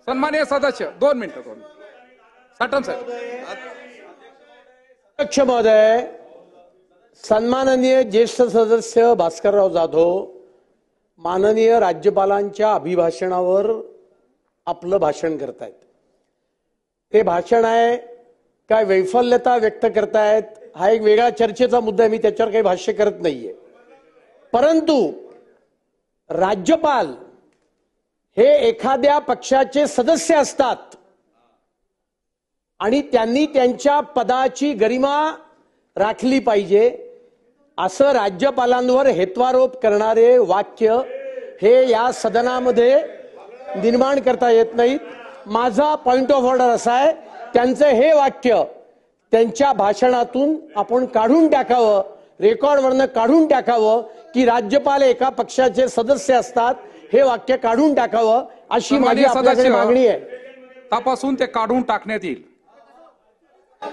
सन्माननीय सदस्य 2 मिनिटं साठम साहेब। अध्यक्ष महोदय, सन्माननीय ज्येष्ठ सदस्य भास्करराव जाधव माननीय राज्यपालांच्या अभिभाषणावर आपलं भाषण करतायत। ते भाषण आहे काय वैफल्यता व्यक्त करतायत, हा एक वेगळा चर्चेचा मुद्दा आहे, मी त्याच्यावर काही भाष्य करत नाहीये। परंतु राज्यपाल हे एखाद्या पक्षाचे सदस्य असतात आणि त्यांनी त्यांच्या पदाची गरिमा राखली पाहिजे, असं राज्यपालांवर हेत्वारोप करणारे वाक्य हे या सदनामध्ये निर्माण करता येत नाहीत। माझा पॉइंट ऑफ ऑर्डर असा आहे, त्यांचं हे वाक्य त्यांच्या भाषणातून आपण काढून टाकावं, रेकॉर्डवरनं काढून टाकावं की राज्यपाल एका पक्षाचे सदस्य असतात, हे वाक्य काढून टाकावं अशी माझी आपल्याकडे मागणी आहे। तपासून ते काढून टाकण्यात येईल।